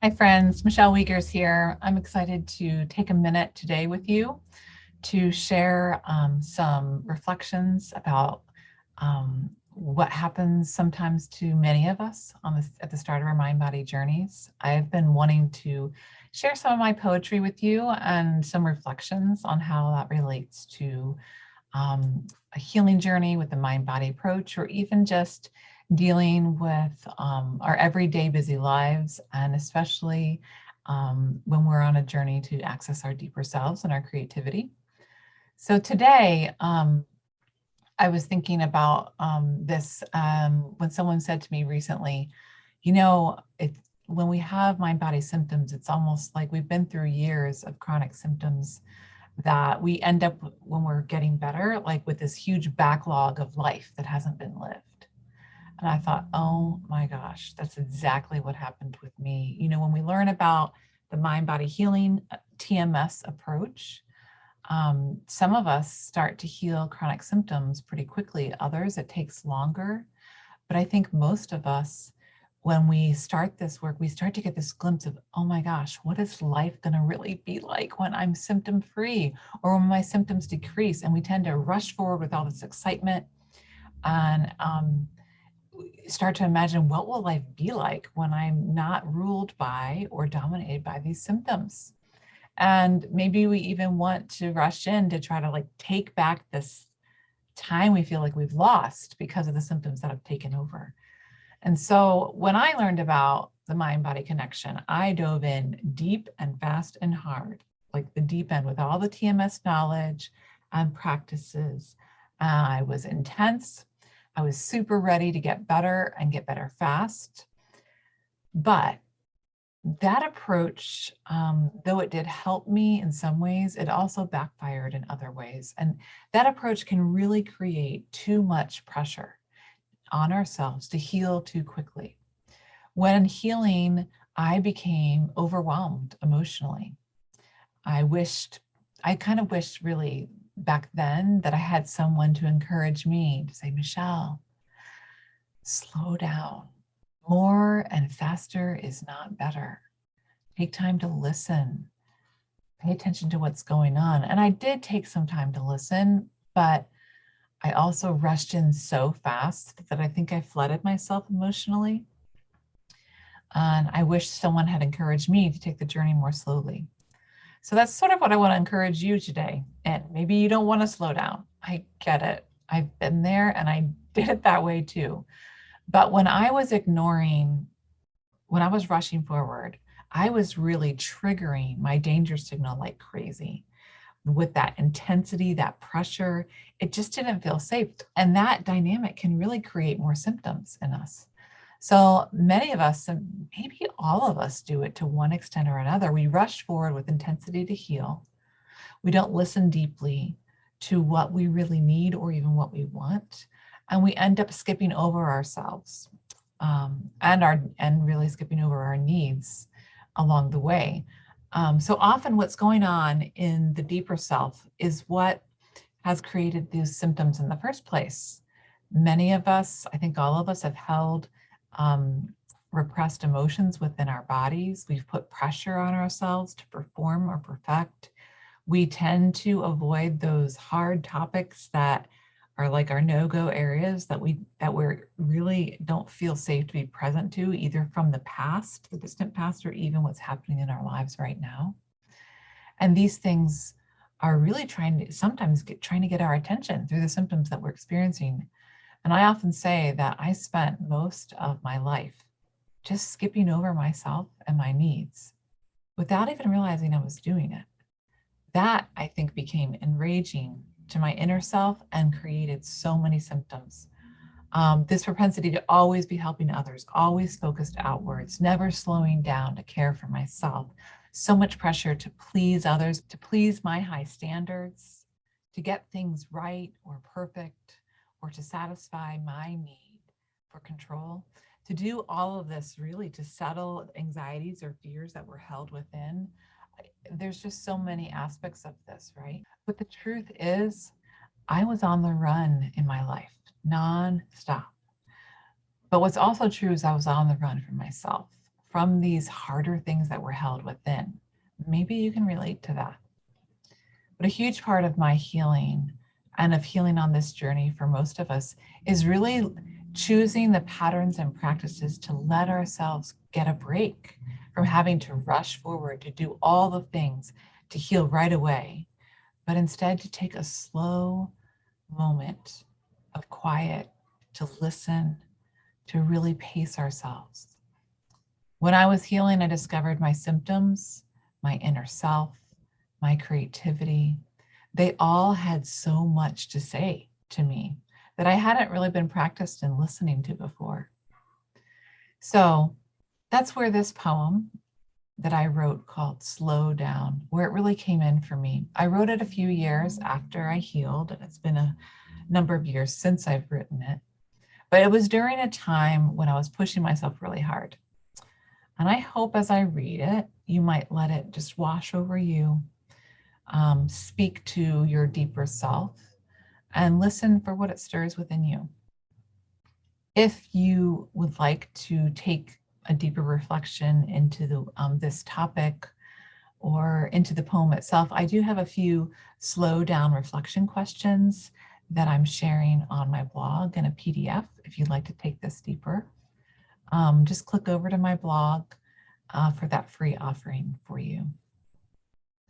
Hi, friends. Michelle Wiegers here. I'm excited to take a minute today with you to share some reflections about what happens sometimes to many of us at the start of our mind-body journeys. I've been wanting to share some of my poetry with you and some reflections on how that relates to a healing journey with the mind-body approach, or even just dealing with our everyday busy lives, and especially when we're on a journey to access our deeper selves and our creativity. So today, I was thinking about this when someone said to me recently, when we have mind-body symptoms, it's almost like we've been through years of chronic symptoms that we end up when we're getting better, like with this huge backlog of life that hasn't been lived. And I thought, oh my gosh, that's exactly what happened with me. When we learn about the mind body healing TMS approach, some of us start to heal chronic symptoms pretty quickly. Others, it takes longer. But I think most of us, when we start this work, we start to get this glimpse of, oh my gosh, what is life going to really be like when I'm symptom free or when my symptoms decrease? And we tend to rush forward with all this excitement and start to imagine, what will life be like when I'm not ruled by or dominated by these symptoms? And maybe we even want to rush in to try to take back this time we feel like we've lost because of the symptoms that have taken over. And so when I learned about the mind body connection, I dove in deep and fast and hard, like the deep end with all the TMS knowledge and practices. I was intense. I was super ready to get better and get better fast. But that approach, though it did help me in some ways, it also backfired in other ways. And that approach can really create too much pressure on ourselves to heal too quickly. When healing, I became overwhelmed emotionally. I kind of wished really back then that I had someone to encourage me to say, Michelle, slow down. More and faster is not better. Take time to listen. Pay attention to what's going on. And I did take some time to listen, but I also rushed in so fast that I think I flooded myself emotionally. And I wish someone had encouraged me to take the journey more slowly. So that's sort of what I want to encourage you today. And maybe you don't want to slow down. I get it. I've been there and I did it that way too. But when I was rushing forward, I was really triggering my danger signal like crazy. With that intensity, that pressure, it just didn't feel safe. And that dynamic can really create more symptoms in us. So many of us, and maybe all of us, do it to one extent or another. We rush forward with intensity to heal. We don't listen deeply to what we really need or even what we want. And we end up skipping over ourselves, and really skipping over our needs along the way. So often what's going on in the deeper self is what has created these symptoms in the first place. Many of us, I think all of us, have held repressed emotions within our bodies. We've put pressure on ourselves to perform or perfect. We tend to avoid those hard topics that are like our no-go areas that we really don't feel safe to be present to, either from the past, the distant past, or even what's happening in our lives right now. And these things are really trying to get our attention through the symptoms that we're experiencing. And I often say that I spent most of my life just skipping over myself and my needs without even realizing I was doing it. That, I think, became enraging to my inner self and created so many symptoms. This propensity to always be helping others, always focused outwards, never slowing down to care for myself. So much pressure to please others, to please my high standards, to get things right or perfect, or to satisfy my need for control. To do all of this really to settle anxieties or fears that were held within. There's just so many aspects of this, right? But the truth is, I was on the run in my life, nonstop. But what's also true is I was on the run for myself, from these harder things that were held within. Maybe you can relate to that. But a huge part of my healing and of healing on this journey for most of us is really choosing the patterns and practices to let ourselves get a break from having to rush forward to do all the things to heal right away, but instead to take a slow moment of quiet, to listen, to really pace ourselves. When I was healing, I discovered my symptoms, my inner self, my creativity. They all had so much to say to me that I hadn't really been practiced in listening to before. So that's where this poem that I wrote called Slow Down, where it really came in for me. I wrote it a few years after I healed, and it's been a number of years since I've written it. But it was during a time when I was pushing myself really hard. And I hope as I read it, you might let it just wash over you, speak to your deeper self, and listen for what it stirs within you. If you would like to take a deeper reflection into this topic or into the poem itself, I do have a few slow down reflection questions that I'm sharing on my blog in a PDF if you'd like to take this deeper. Just click over to my blog for that free offering for you.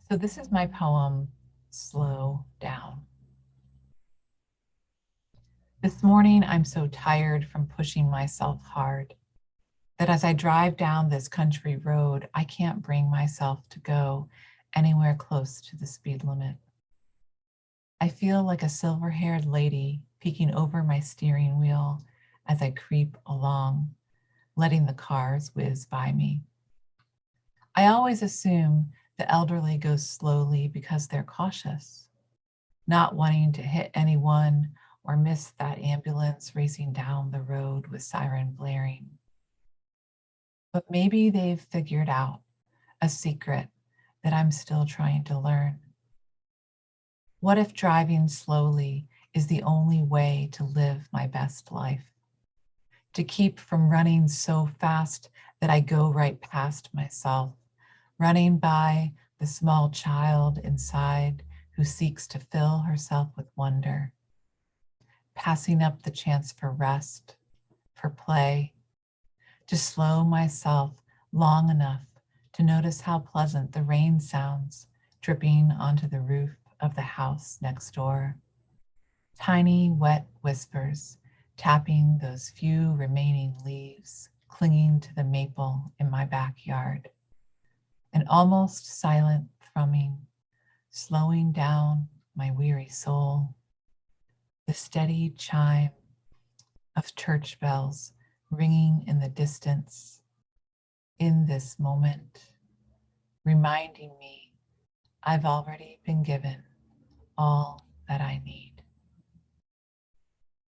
So this is my poem, Slow Down. This morning, I'm so tired from pushing myself hard that as I drive down this country road, I can't bring myself to go anywhere close to the speed limit. I feel like a silver-haired lady peeking over my steering wheel as I creep along, letting the cars whiz by me. I always assume the elderly go slowly because they're cautious, not wanting to hit anyone or miss that ambulance racing down the road with siren blaring. But maybe they've figured out a secret that I'm still trying to learn. What if driving slowly is the only way to live my best life? To keep from running so fast that I go right past myself, running by the small child inside who seeks to fill herself with wonder, passing up the chance for rest, for play, to slow myself long enough to notice how pleasant the rain sounds dripping onto the roof of the house next door. Tiny wet whispers tapping those few remaining leaves clinging to the maple in my backyard. An almost silent thrumming, slowing down my weary soul. The steady chime of church bells ringing in the distance in this moment, reminding me I've already been given all that I need.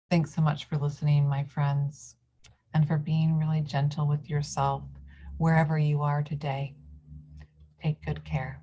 Thanks so much for listening, my friends, and for being really gentle with yourself wherever you are today. Take good care.